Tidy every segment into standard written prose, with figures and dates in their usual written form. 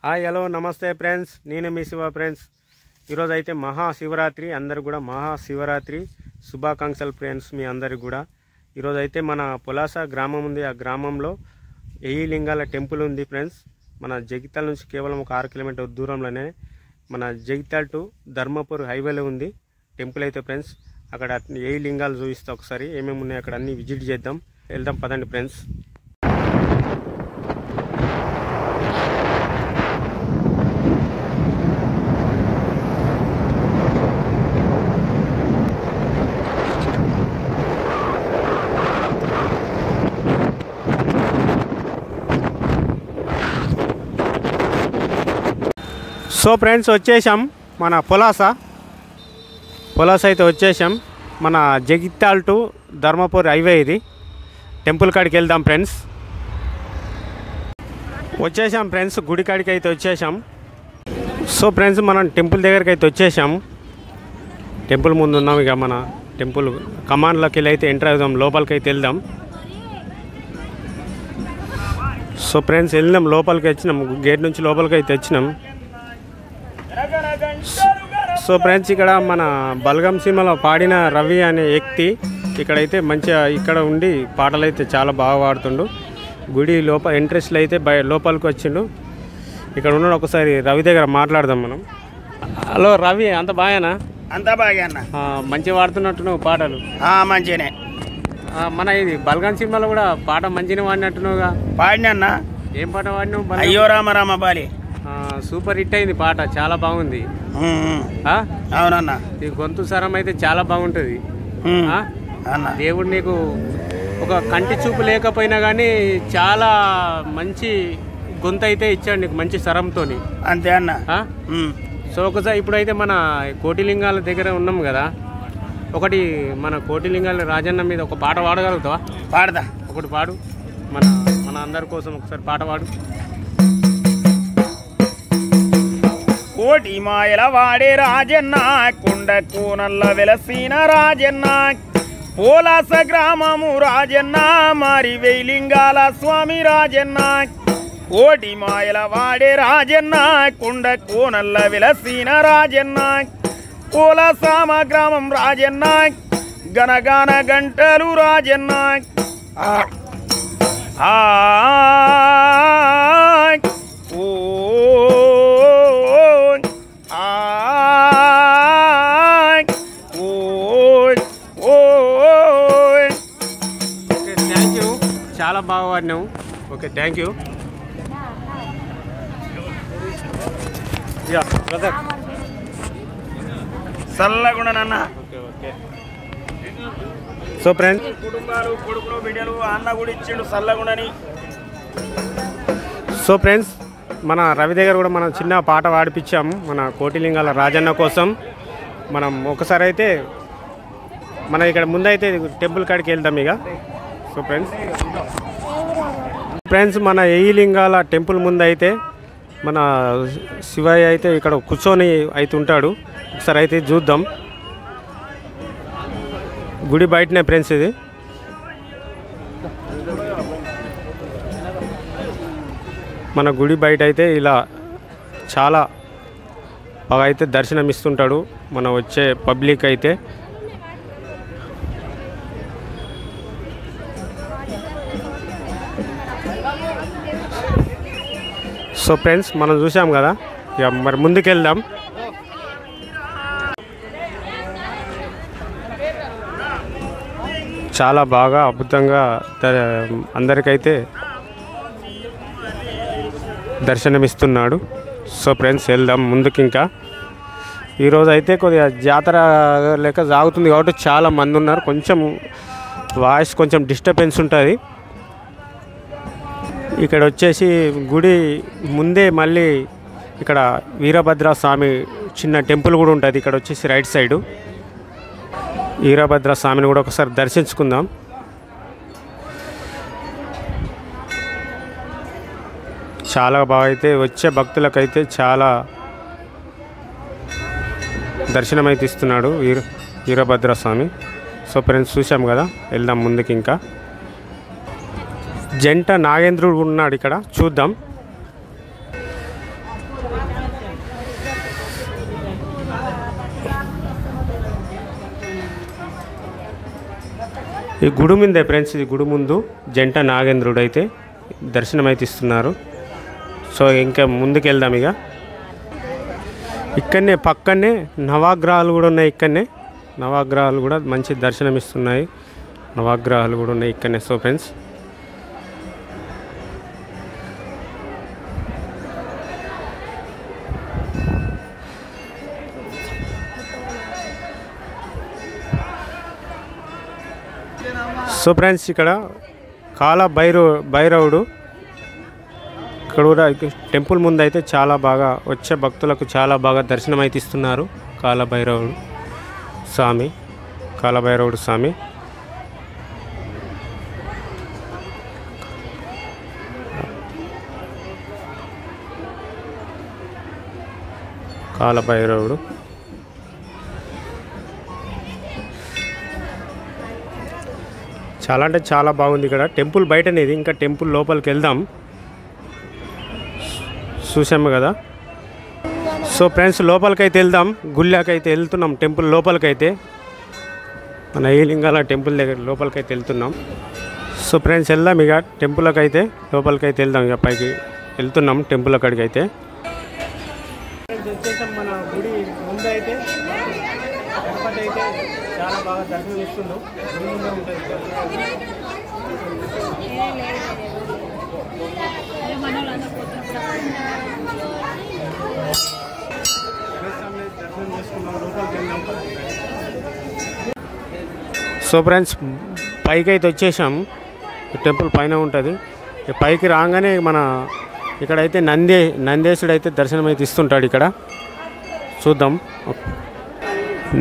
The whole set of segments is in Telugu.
హాయ్ హలో నమస్తే ఫ్రెండ్స్, నేను మీ శివ ఫ్రెండ్స్. ఈరోజు అయితే మహాశివరాత్రి, అందరు కూడా మహాశివరాత్రి శుభాకాంక్షలు ఫ్రెండ్స్. మీ అందరికి కూడా ఈరోజు అయితే మన పొలాస గ్రామం ఉంది. ఆ గ్రామంలో 1000 లింగాల టెంపుల్ ఉంది ఫ్రెండ్స్. మన జగిత్యాల నుంచి కేవలం ఒక 6 కిలోమీటర్ దూరంలోనే మన జగిత్యాల టు ధర్మపూర్ హైవేలో ఉంది టెంపుల్ అయితే ఫ్రెండ్స్. అక్కడ 1000 లింగాలు చూపిస్తా, ఒకసారి ఏమేమి ఉన్నాయి అక్కడ అన్ని విజిట్ చేద్దాం. వెళ్దాం పదండి ఫ్రెండ్స్. సో ఫ్రెండ్స్ వచ్చేసాం మన పొలాస అయితే వచ్చేసాం. మన జగిత్యాల టు ధర్మపూర్ హైవే ఇది. టెంపుల్ కాడికి వెళ్దాం ఫ్రెండ్స్. వచ్చేసాం ఫ్రెండ్స్, గుడి కాడికి అయితే వచ్చేసాం. సో ఫ్రెండ్స్ మనం టెంపుల్ దగ్గరికి అయితే వచ్చేసాం. టెంపుల్ ముందు ఉన్నాం. ఇక మన టెంపుల్ కమాండ్లోకి వెళ్ళి అయితే ఎంటర్ అవుదాం, లోపలికి అయితే వెళ్దాం. సో ఫ్రెండ్స్ వెళ్ళినాం, లోపలికి వచ్చినాం, గేట్ నుంచి లోపలికి అయితే వచ్చినాం. సో ఫ్రెండ్స్ ఇక్కడ మన బల్గం సినిమాలో పాడిన రవి అనే వ్యక్తి ఇక్కడైతే మంచిగా ఇక్కడ ఉండి పాటలు అయితే చాలా బాగా పాడుతుండు. గుడి లోపల ఎంట్రెస్ట్లో అయితే లోపలికి వచ్చిండు. ఇక్కడ ఉన్నాడు, ఒకసారి రవి దగ్గర మాట్లాడదాం మనం. హలో రవి, అంత బాగానా? అంత బాగా అన్న. మంచిగా పాడుతున్నట్టున్నావు పాటలు. మంచిగానే. మన ఇది బల్గం సినిమాలో కూడా పాట మంచిగా పాడినట్టున్నావుగా. పాడినా. ఏం పాట పాడినావు? అయ్యో Rama Rama Bali. Super hit అయింది పాట, చాలా బాగుంది. అవునన్నా, ఈ గొంతు స్వరం అయితే చాలా బాగుంటుంది. దేవుడు నీకు ఒక కంటి చూపు లేకపోయినా కానీ చాలా మంచి గొంతు అయితే ఇచ్చాడు నీకు, మంచి స్వరంతో. అంతే అన్న. సో ఒకసారి ఇప్పుడైతే మన కోటిలింగాల దగ్గర ఉన్నాం కదా, ఒకటి మన కోటిలింగాల రాజన్న మీద ఒక పాట పాడగలుగుతావా? పాడదా. ఒకటి పాడు, మన మన అందరి కోసం ఒకసారి పాట పాడు. కోటి మాయల వాడే రాజన్న, కొండ కోనల్ల వెలసిన రాజన్న, పోలాస గ్రామము రాజన్న, మరి 1000 లింగాల స్వామి రాజన్న. కోటి మాయల వాడే రాజన్న, కొండ కోనల్ల వెలసిన రాజన్న, పోలాసమ గ్రామం రాజన్న, గనగాన గంటలు రాజన్న. థ్యాంక్ యూ, చాలా బాగా వాడినావు. Okay, thank you. బ్రదర్ చల్లగుండనన్న. ఓకే. సో ఫ్రెండ్స్ కుటుంబాలు, కొడుకులు, బిడ్డలు, అన్న కూడా ఇచ్చిండు చల్లగుండని. సో ఫ్రెండ్స్ మన రవి దగ్గర కూడా మనం చిన్న పాట పాడిపించాము మన కోటిలింగాల రాజన్న కోసం. మనం ఒకసారి అయితే మనం ఇక్కడ ముందైతే టెంపుల్ కాడికి వెళ్దాం ఇక. సో ఫ్రెండ్స్ మన 1000 లింగాల టెంపుల్ ముందు అయితే మన శివయ్య అయితే ఇక్కడ కూర్చొని అయితే ఉంటాడు. ఒకసారి అయితే చూద్దాం. గుడి బయటనే ఫ్రెండ్స్ ఇది. మన గుడి బయట అయితే ఇలా చాలా బాగా అయితే దర్శనం ఇస్తుంటాడు మన వచ్చే పబ్లిక్ అయితే. సో ఫ్రెండ్స్ మనం చూసాం కదా, ఇక మరి ముందుకు వెళ్దాం. చాలా బాగా అద్భుతంగా అందరికైతే దర్శనమిస్తున్నాడు. సో ఫ్రెండ్స్ వెళ్దాం ముందుకు. ఇంకా ఈరోజు అయితే కొద్దిగా జాతర లెక్క సాగుతుంది కాబట్టి చాలా మంది ఉన్నారు. కొంచెం వాయిస్ కొంచెం డిస్టర్బెన్స్ ఉంటుంది. ఇక్కడ వచ్చేసి గుడి ముందే మళ్ళీ ఇక్కడ వీరభద్ర స్వామి చిన్న టెంపుల్ కూడా ఉంటుంది. ఇక్కడ వచ్చేసి రైట్ సైడు వీరభద్ర స్వామిని కూడా ఒకసారి దర్శించుకుందాం. చాలా బాగా అయితే వచ్చే భక్తులకైతే చాలా దర్శనం అయితే ఇస్తున్నాడు వీరభద్ర స్వామి. సో ఫ్రెండ్స్ చూసాం కదా, వెళ్దాం ముందుకి. ఇంకా జంట నాగేంద్రుడు ఉన్నాడు ఇక్కడ, చూద్దాం. ఈ గుడి ముందే ఫ్రెండ్స్, ఇది గుడి ముందు జంట నాగేంద్రుడు అయితే దర్శనం అయితే ఇస్తున్నారు. సో ఇంకా ముందుకు వెళ్దాం. ఇక ఇక్కడనే పక్కనే నవగ్రహాలు కూడా ఉన్నాయి. ఇక్కడనే నవగ్రహాలు కూడా మంచి దర్శనం ఇస్తున్నాయి. నవగ్రహాలు కూడా ఉన్నాయి ఇక్కడనే. సో ఫ్రెండ్స్ ఇక్కడ కాల భైరవుడు ఇక్కడ కూడా టెంపుల్ ముందు అయితే చాలా బాగా వచ్చే భక్తులకు చాలా బాగా దర్శనం అయితే ఇస్తున్నారు. కాలభైరవుడు స్వామి, కాలభైరవుడు స్వామి. కాలభైరవుడు చాలా అంటే చాలా బాగుంది. ఇక్కడ టెంపుల్ బయటనేది, ఇంకా టెంపుల్ లోపలికి వెళ్దాం. చూసాము కదా. సో ఫ్రెండ్స్ లోపలికైతే వెళ్దాం. గుళ్ళకైతే వెళ్తున్నాం. టెంపుల్ లోపలికైతే మన ఏలింగాల టెంపుల్ దగ్గర లోపలికైతే వెళ్తున్నాం. సో ఫ్రెండ్స్ వెళ్దాం ఇక టెంపుల్కైతే, లోపలికైతే వెళ్దాం. ఇక పైకి వెళ్తున్నాం టెంపుల్ అక్కడికి అయితే. వచ్చేసాం మన గుడి ముందు అయితే. గణపతి అయితే చాలా బాగా దర్శనం ఇస్తుందో గుడి ముందే ఉంటుంది. సో ఫ్రెండ్స్ పైకి అయితే వచ్చేసాం. టెంపుల్ పైన ఉంటుంది. పైకి రాగానే మన ఇక్కడైతే నందేశుడు అయితే దర్శనం అయితే ఇస్తుంటాడు. ఇక్కడ చూద్దాం.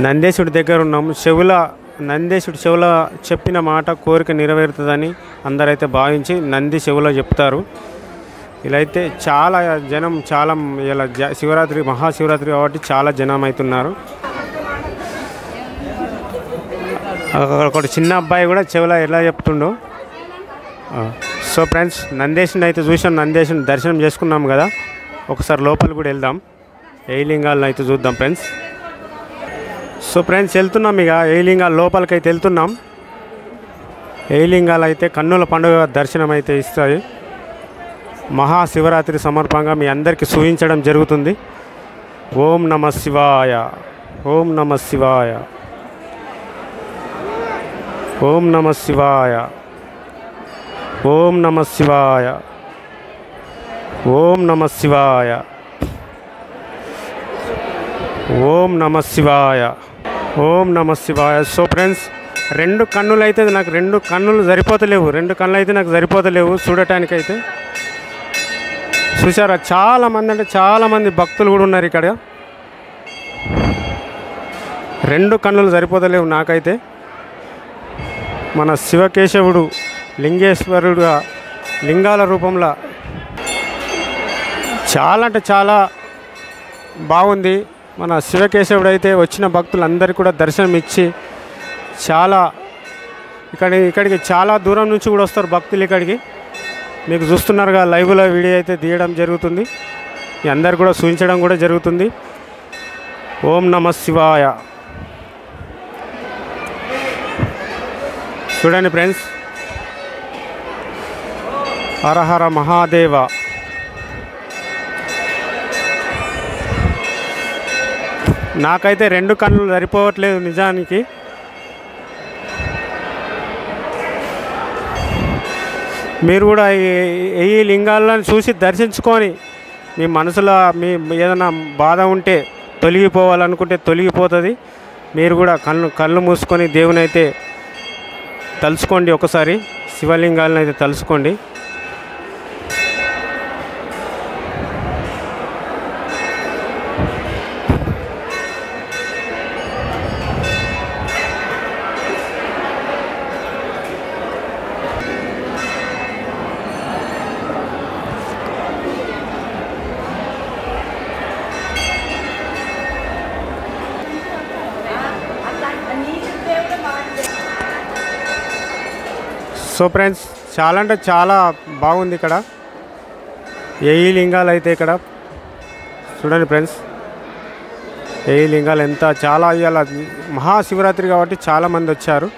నందేశుడి దగ్గర ఉన్నాం. నందేశుడు చెవుల చెప్పిన మాట కోరిక నెరవేరుతుందని అందరైతే భావించి నంది చెవులో చెప్తారు. ఇలా అయితే చాలా జనం, చాలా ఇలా శివరాత్రి మహాశివరాత్రి కాబట్టి చాలా జనం అవుతున్నారు. ఒక చిన్న అబ్బాయి కూడా చెవులో ఎలా చెప్తుండో. సో ఫ్రెండ్స్ నందేశుని అయితే చూసాం. నందేశుని దర్శనం చేసుకున్నాం కదా. ఒకసారి లోపలికి కూడా వెళ్దాం. ఏలింగాలను అయితే చూద్దాం ఫ్రెండ్స్. సో ఫ్రెండ్స్ వెళ్తున్నాం. ఇక ఏలింగాల లోపలికి అయితే వెళ్తున్నాం. ఏలింగాలు అయితే కన్నుల పండుగ దర్శనం అయితే ఇస్తాయి. మహాశివరాత్రి సమర్పంగా మీ అందరికీ సూచించడం జరుగుతుంది. ఓం నమ శివాయ, ఓం నమ శివాయ, ఓం నమ శివాయ, ఓం నమ శివాయ, ఓం నమ శివాయ, ఓం నమ శివాయ, ఓం నమ శివాయ. సో ఫ్రెండ్స్ రెండు కన్నులు అయితే నాకు రెండు కన్నులు సరిపోతలేవు చూడటానికైతే. చూసారా చాలామంది, అంటే చాలామంది భక్తులు కూడా ఉన్నారు ఇక్కడ. రెండు కన్నులు సరిపోతలేవు నాకైతే. మన శివకేశవుడు లింగేశ్వరుడుగా లింగాల రూపంలో చాలా అంటే చాలా బాగుంది. మన శివకేశవుడు అయితే వచ్చిన భక్తులందరికీ కూడా దర్శనం ఇచ్చి చాలా ఇక్కడికి చాలా దూరం నుంచి కూడా వస్తారు భక్తులు ఇక్కడికి. మీకు చూస్తున్నారుగా లైవ్లో వీడియో అయితే తీయడం జరుగుతుంది. మీ అందరు కూడా సూచించడం కూడా జరుగుతుంది. ఓం నమ శివాయ. చూడండి ఫ్రెండ్స్, హర హర మహాదేవ. నాకైతే రెండు కన్నులు సరిపోవట్లేదు నిజానికి. మీరు కూడా ఈ లింగాలను చూసి దర్శించుకొని మీ మనసులో మీ ఏదైనా బాధ ఉంటే తొలగిపోవాలనుకుంటే తొలగిపోతుంది. మీరు కూడా కళ్ళు మూసుకొని దేవుని అయితే తలుచుకోండి. ఒకసారి శివలింగాలను అయితే తలుచుకోండి. సో ఫ్రెండ్స్ చాలా అంటే చాలా బాగుంది ఇక్కడ. ఏ లింగాలు అయితే ఇక్కడ చూడండి ఫ్రెండ్స్, ఏ లింగాలు ఎంత చాలా ఇవాళ మహాశివరాత్రి కాబట్టి చాలామంది వచ్చారు.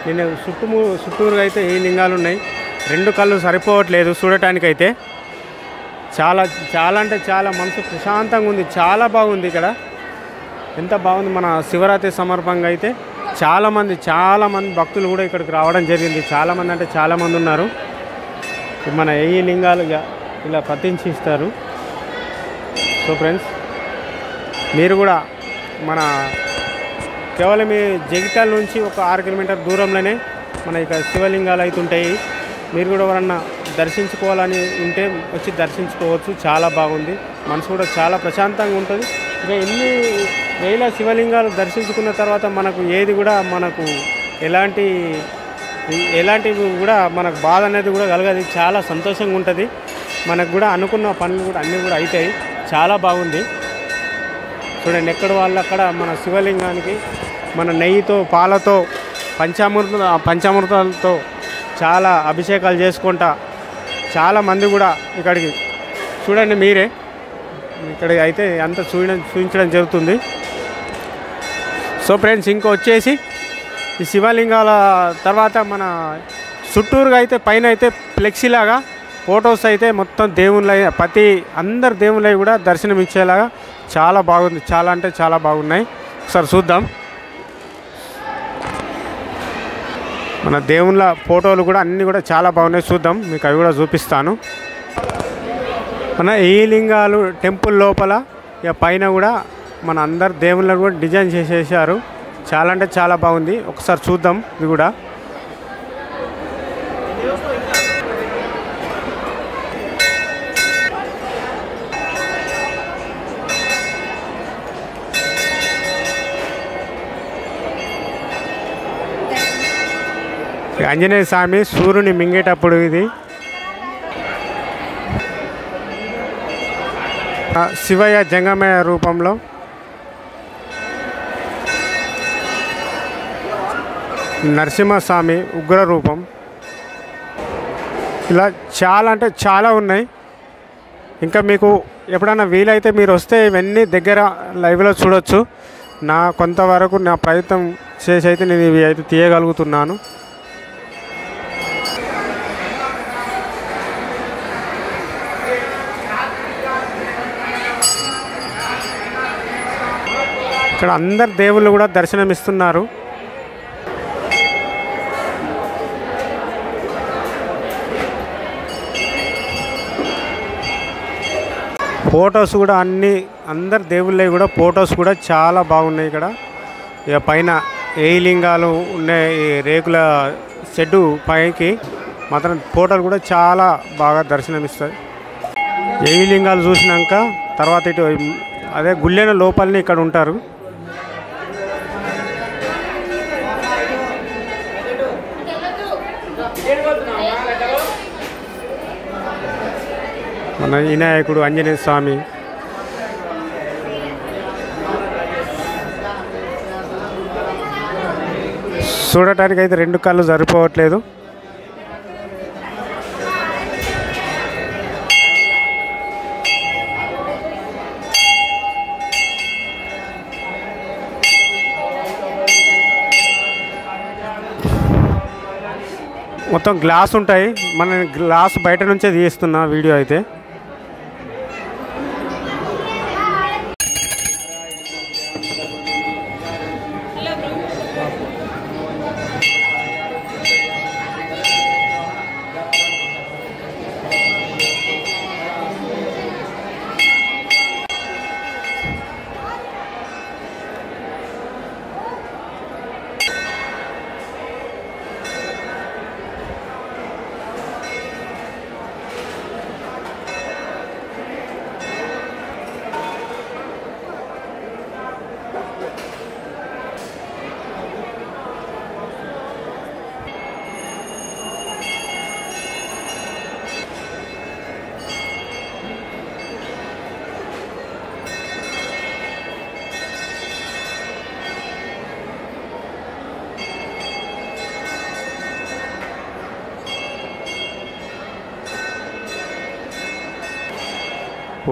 నేను చుట్టూరుగా అయితే ఏ లింగాలు ఉన్నాయి. 2 కళ్ళు సరిపోవట్లేదు చూడటానికైతే. చాలా చాలా అంటే చాలా మనసు ప్రశాంతంగా ఉంది. చాలా బాగుంది ఇక్కడ. ఎంత బాగుంది. మన శివరాత్రి సమర్పంగా అయితే చాలామంది భక్తులు కూడా ఇక్కడికి రావడం జరిగింది. చాలామంది అంటే చాలామంది ఉన్నారు. మన ఏ లింగాలు ఇలా ప్రతిష్ఠిస్తారు. సో ఫ్రెండ్స్, మీరు కూడా మన కేవలం ఈ జగిత్యాల నుంచి ఒక 6 కిలోమీటర్ దూరంలోనే మన ఇక్కడ శివలింగాలు అయితే ఉంటాయి. మీరు కూడా ఎవరన్నా దర్శించుకోవాలని ఉంటే వచ్చి దర్శించుకోవచ్చు. చాలా బాగుంది. మనసు కూడా చాలా ప్రశాంతంగా ఉంటుంది. ఇక ఎన్ని వేల శివలింగాలు దర్శించుకున్న తర్వాత మనకు ఏది కూడా మనకు ఎలాంటివి కూడా మనకు బాధ అనేది కూడా కలగదు. చాలా సంతోషంగా ఉంటుంది. మనకు కూడా అనుకున్న పనులు కూడా అన్నీ కూడా అవుతాయి. చాలా బాగుంది. చూడండి, ఎక్కడ వాళ్ళు అక్కడ మన శివలింగానికి మన నెయ్యితో పాలతో పంచామృతాలతో చాలా అభిషేకాలు చేసుకుంటా చాలామంది కూడా ఇక్కడికి చూడండి. మీరే ఇక్కడ అయితే అంతా చూపించడం జరుగుతుంది. సో ఫ్రెండ్స్, ఇంకో వచ్చేసి ఈ శివలింగాల తర్వాత మన చుట్టూరుగా అయితే పైన అయితే ఫ్లెక్సీలాగా ఫొటోస్ అయితే మొత్తం దేవుళ్ళ అందరు దేవుళ్ళవి కూడా దర్శనం ఇచ్చేలాగా చాలా బాగుంది. చాలా అంటే చాలా బాగున్నాయి. ఒకసారి చూద్దాం. మన దేవుళ్ళ ఫోటోలు కూడా అన్నీ కూడా చాలా బాగున్నాయి. చూద్దాం, మీకు అవి కూడా చూపిస్తాను. మన ఈ లింగాలు టెంపుల్ లోపల ఇక పైన కూడా మన అందరు దేవుళ్ళను కూడా డిజైన్ చేసేసారు. చాలా అంటే చాలా బాగుంది. ఒకసారి చూద్దాం ఇది కూడా. ఆంజనేయ స్వామి సూర్యుని మింగేటప్పుడు ఇది శివయ్య జంగమయ్య రూపంలో నరసింహస్వామి ఉగ్ర రూపం. ఇలా చాలా అంటే చాలా ఉన్నాయి. ఇంకా మీకు ఎప్పుడైనా వీలైతే మీరు వస్తే ఇవన్నీ దగ్గర లైవ్లో చూడొచ్చు. నా కొంతవరకు నా ప్రయత్నం చేసి అయితే నేను ఇవి అయితే తీయగలుగుతున్నాను. ఇక్కడ అందరు దేవుళ్ళు కూడా దర్శనమిస్తున్నారు. ఫొటోస్ కూడా అందరు దేవుళ్ళవి కూడా ఫొటోస్ కూడా చాలా బాగున్నాయి. ఇక్కడ ఇక పైన ఏ లింగాలు ఉన్నాయి, రేకుల షెడ్డు పైకి మాత్రం ఫోటోలు కూడా చాలా బాగా దర్శనమిస్తాయి. ఏ లింగాలు చూసినాక తర్వాత ఇటు అదే గుళ్ళెన లోపలనే ఇక్కడ ఉంటారు. మన వినాయకుడు, ఆంజనేయ స్వామి, చూడటానికి అయితే 2 కళ్ళు సరిపోవట్లేదు. మొత్తం గ్లాస్ ఉంటాయి. మన గ్లాస్ బయట నుంచే తీస్తున్నా వీడియో అయితే.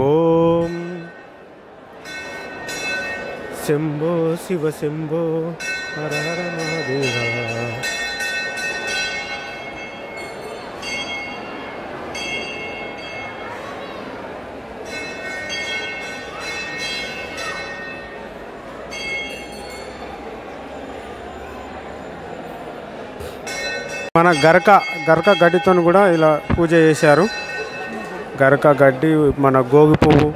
ఓం శంభో శివ శంభో హర హర మహాదేవ. మన గరక గడ్డితో కూడా ఇలా పూజ చేశారు. గరక గడ్డి, మన గోగు పువ్వు,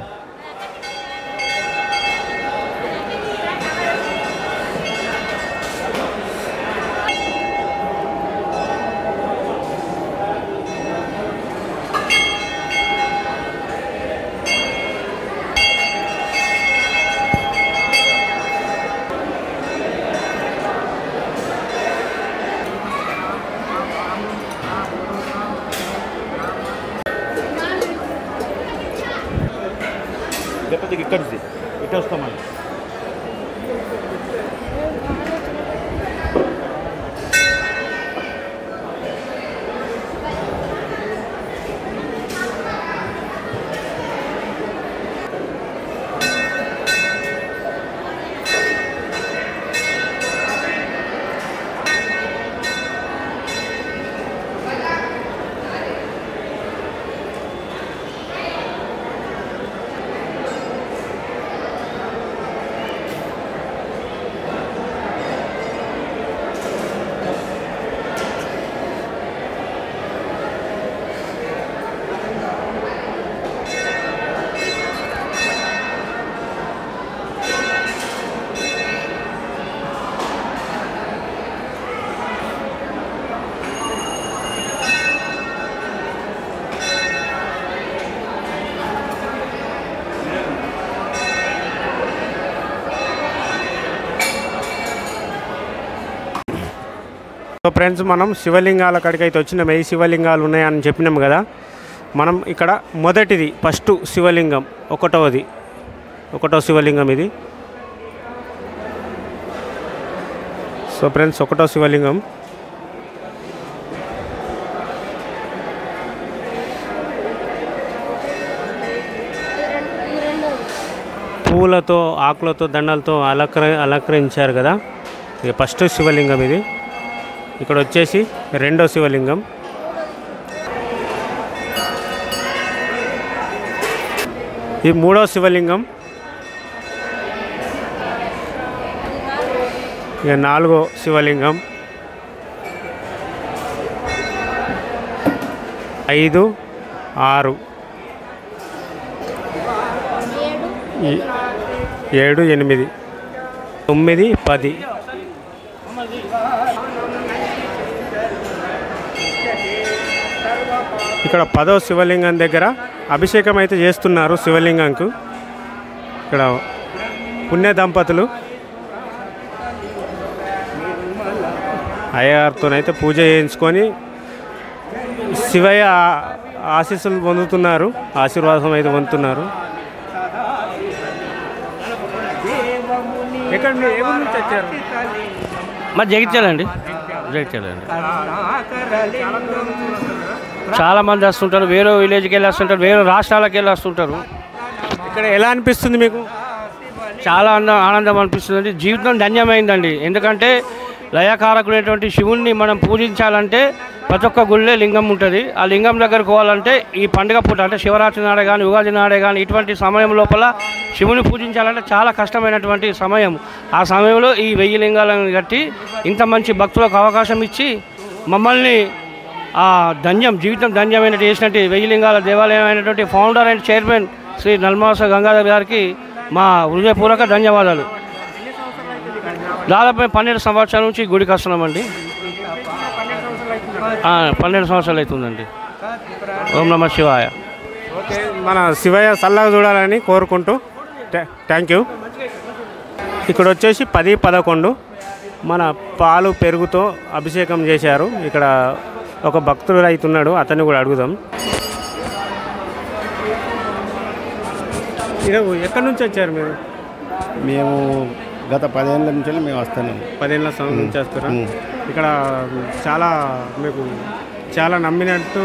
లేకపోతే ఇక్కడిది ఇటు వస్తామని. సో ఫ్రెండ్స్, మనం శివలింగాల కాడికి అయితే వచ్చినాం. ఈ శివలింగాలు ఉన్నాయని చెప్పినాం కదా. మనం ఇక్కడ మొదటిది ఫస్ట్ శివలింగం, ఒకటో శివలింగం ఇది. సో ఫ్రెండ్స్, ఒకటో శివలింగం. పూలతో, ఆకులతో, దండలతో అలంకరించారు కదా. ఇది ఫస్ట్ శివలింగం ఇది. ఇక్కడ వచ్చేసి రెండో శివలింగం. ఇది మూడో శివలింగం. ఇక నాలుగో శివలింగం. 5, 6, 7, 8, 9, 10. ఇక్కడ 10వ శివలింగం దగ్గర అభిషేకం అయితే చేస్తున్నారు శివలింగంకు. ఇక్కడ పుణ్య దంపతులు అయ్యగారితోనైతే పూజ చేయించుకొని శివయ్య ఆశీస్సులు పొందుతున్నారు, ఆశీర్వాదం అయితే పొందుతున్నారు. ఎక్కడ మీరు ఏ ఊరు నుంచి వచ్చారు? మా జగిత్యాలండి. చాలా మంది వస్తుంటారు, వేరే విలేజ్కి వెళ్ళి వస్తుంటారు, వేరే రాష్ట్రాలకు వెళ్ళి వస్తుంటారు. ఇక్కడ ఎలా అనిపిస్తుంది మీకు? చాలా ఆనందం అనిపిస్తుందండి. జీవితం ధన్యమైందండి. ఎందుకంటే లయకారకుడైనటువంటి శివుణ్ణి మనం పూజించాలంటే ప్రతి ఒక్క గుళ్ళే లింగం ఉంటుంది. ఆ లింగం దగ్గరకు పోవాలంటే ఈ పండుగ పూట అంటే శివరాత్రి నాడే కానీ, ఉగాది నాడే కానీ, ఇటువంటి సమయం లోపల శివుని పూజించాలంటే చాలా కష్టమైనటువంటి సమయం. ఆ సమయంలో ఈ 1000 లింగాలను కట్టి ఇంత మంచి భక్తులకు అవకాశం ఇచ్చి మమ్మల్ని జీవితం ధన్యమైనట్టు చేసినట్టు 1000 లింగాల దేవాలయం అయినటువంటి founder and chairman Shri Nalmasa Gangadhar గారికి మా హృదయపూర్వక ధన్యవాదాలు. దాదాపు 12 సంవత్సరాల నుంచి గుడికి వస్తున్నామండి. 12 సంవత్సరాలు అవుతుందండి. ఓం నమ శివాయ. ఓకే, మన శివయ్య చల్లగా చూడాలని కోరుకుంటూ థ్యాంక్ యూ. ఇక్కడ వచ్చేసి 10, 11 మన పాలు పెరుగుతో అభిషేకం చేశారు. ఇక్కడ ఒక భక్తుడు రైతున్నాడు, అతన్ని కూడా అడుగుదాం. ఎక్కడి నుంచి వచ్చారు మీరు? మేము గత 10 ఏళ్ళ నుంచి మేము వస్తున్నాం. 10 ఏళ్ళ నుంచి వస్తారా? ఇక్కడ చాలా మీకు చాలా నమ్మినట్టు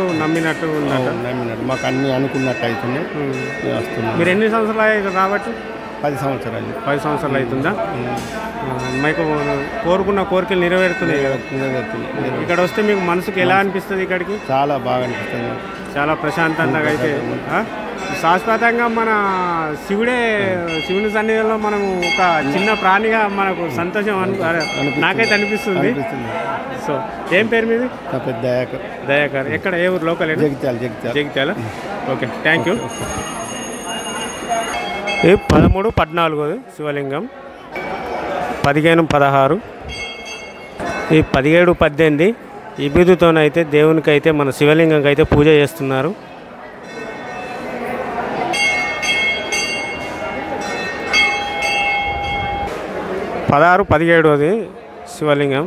ఉందంట. నమ్మినట్టు మాకు అన్ని అనుకున్నట్టు అవుతుంది. వస్తున్నాం. మీరు ఎన్ని సంవత్సరాలు అయ్యాయి కాబట్టి? 10 సంవత్సరాలు. 10 సంవత్సరాలు అవుతుందా? మీకు కోరుకున్న కోరికలు నెరవేరుతున్నాయి కదా? ఇక్కడ వస్తే మీకు మనసుకు ఎలా అనిపిస్తుంది? ఇక్కడికి చాలా బాగా అనిపిస్తుంది. చాలా ప్రశాంతంగా అయితే శాశ్వతంగా మన శివుని సన్నిధిలో మనం ఒక చిన్న ప్రాణిగా మనకు సంతోషం నాకైతే అనిపిస్తుంది. సో ఏం పేరు మీది? దయాకర్. ఎక్కడ, ఏ ఊరు? Local? Jagtial. Okay, thank you. ఈ 13, 14 శివలింగం, 15, 16, ఈ 17, 18 ఈ బిందుతోనైతే దేవునికి అయితే మన శివలింగంకి అయితే పూజ చేస్తున్నారు. పదహారు 17 శివలింగం.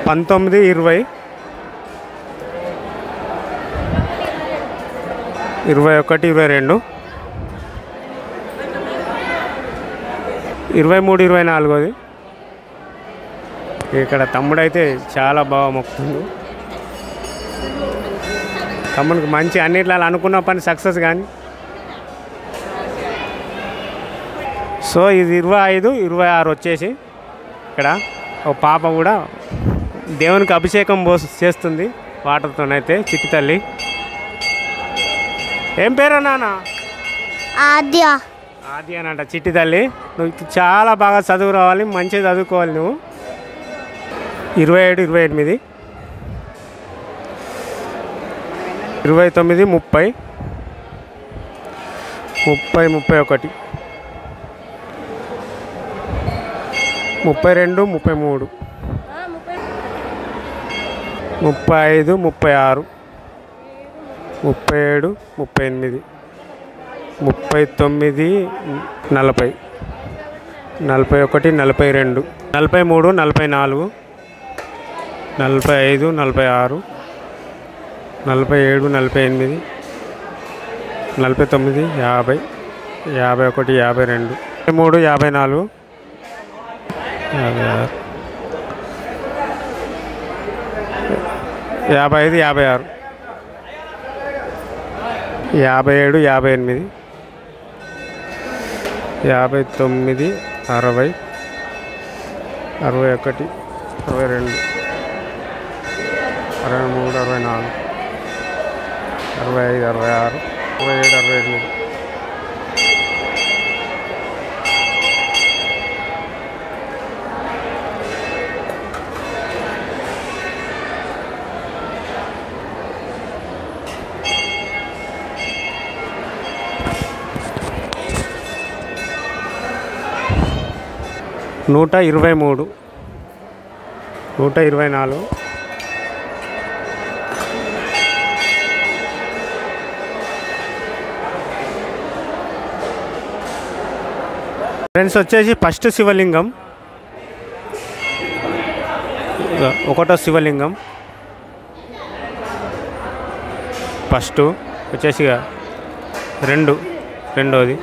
పంతొమ్మిది 20, 21, 22, 23, 24. ఇక్కడ తమ్ముడైతే చాలా బాగా మొక్కుతుంది. తమ్ముడికి మంచి అన్నిట్లో అనుకున్న పని సక్సెస్ కానీ. సో ఇది 25, 26 వచ్చేసి ఇక్కడ ఒక పాప కూడా దేవునికి అభిషేకం చేస్తుంది వాటర్తోనైతే. చిట్టి తల్లి. ఏం పేరు నాన్న? ఆద్య అనంట. చిట్టి తల్లి, నువ్వు చాలా బాగా చదువు రావాలి, మంచిగా చదువుకోవాలి నువ్వు. 27, 28, 29, 30, 31, 32, 33, 35, 36, 37, 38, 39, 40, 41, 42, 43, 44, 45, 46, 47, 48, 49, 50, 51, 52, 53, 54, 56, 55, 56, 57, 58, 59, 60, 61, 62, 63, 64, 65, 66, 67, 68. నూట 23, 124, ఫ్రెండ్స్ వచ్చేసి ఫస్ట్ శివలింగం, 1వ శివలింగం. ఫస్ట్ వచ్చేసి 2, 2వది,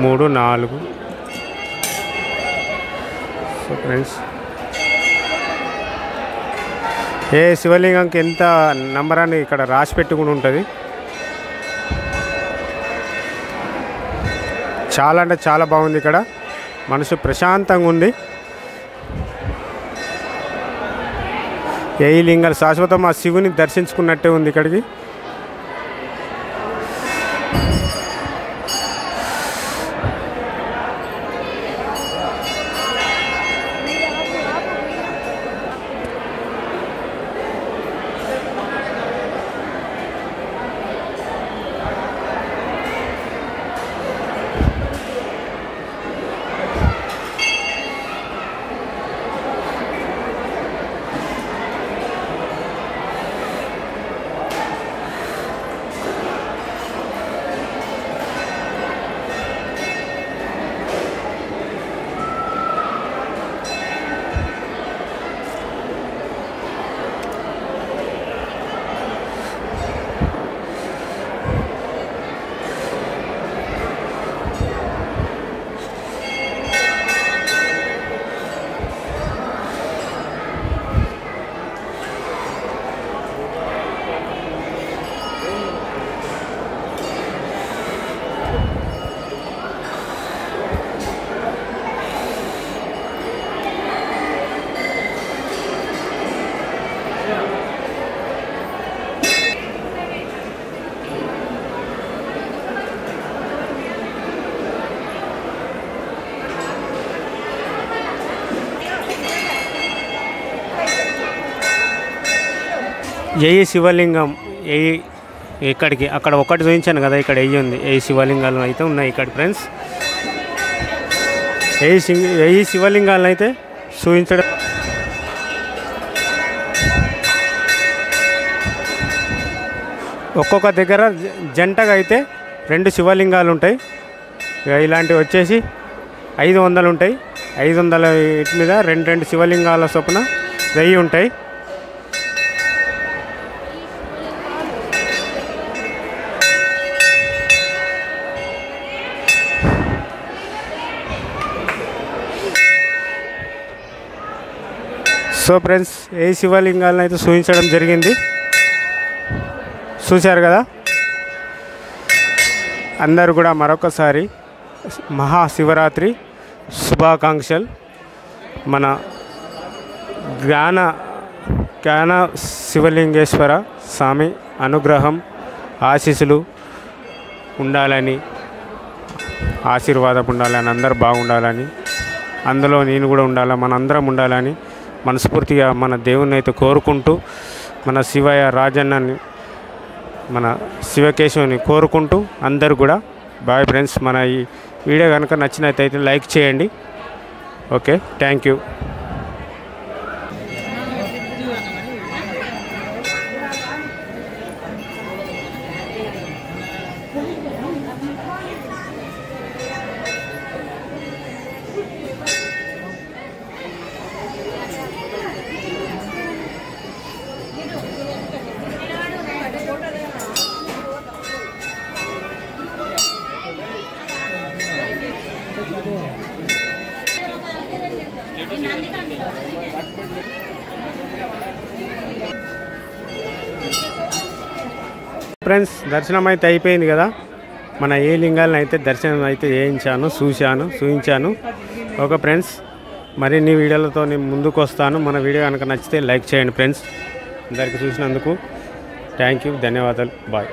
3, 4. సో ఫ్రెండ్స్, ఏ శివలింగంకి ఎంత నంబర్ అని ఇక్కడ రాసి పెట్టుకుని ఉంటుంది. చాలా అంటే చాలా బాగుంది. ఇక్కడ మనసు ప్రశాంతంగా ఉంది. ఏ లింగాలు శాశ్వతం ఆ శివుని దర్శించుకున్నట్టే ఉంది ఇక్కడికి. వెయ్యి శివలింగం వెయ్యి ఇక్కడికి అక్కడ ఒకటి చూపించాను కదా, ఇక్కడ వెయ్యి ఉంది. వెయ్యి శివలింగాలు అయితే ఉన్నాయి ఇక్కడ ఫ్రెండ్స్. వెయ్యి శివలింగాలను అయితే చూపించడం. ఒక్కొక్క దగ్గర జంటగా అయితే 2 శివలింగాలు ఉంటాయి. ఇలాంటివి వచ్చేసి 500 ఉంటాయి. 500 వీటి మీద 2 శివలింగాల చొప్పున 1000 ఉంటాయి. సో ఫ్రెండ్స్, ఏ శివలింగాలను అయితే చూపించడం జరిగింది. చూశారు కదా. అందరూ కూడా మరొకసారి మహాశివరాత్రి శుభాకాంక్షలు. మన జ్ఞాన శివలింగేశ్వర స్వామి అనుగ్రహం ఆశీస్సులు ఉండాలని, ఆశీర్వాదం ఉండాలని, అందరూ బాగుండాలని, అందులో నేను కూడా ఉండాలి, మనందరం ఉండాలని మనస్ఫూర్తిగా మన దేవుని అయితే కోరుకుంటూ, మన శివయ్య రాజన్నని, మన శివకేశవుని కోరుకుంటూ అందరూ కూడా బాయ్ ఫ్రెండ్స్. మన ఈ వీడియో కనుక నచ్చినట్టయితే లైక్ చేయండి. Okay, thank you. ఫ్రెండ్స్, దర్శనం అయితే అయిపోయింది కదా. మన ఏ లింగాలను అయితే దర్శనం అయితే చేయించాను, చూపించాను. ఓకే ఫ్రెండ్స్, మరిన్ని వీడియోలతో నేను ముందుకు వస్తాను. మన వీడియో కనుక నచ్చితే లైక్ చేయండి ఫ్రెండ్స్. అందరికీ చూసినందుకు థ్యాంక్ యూ, ధన్యవాదాలు, బాయ్.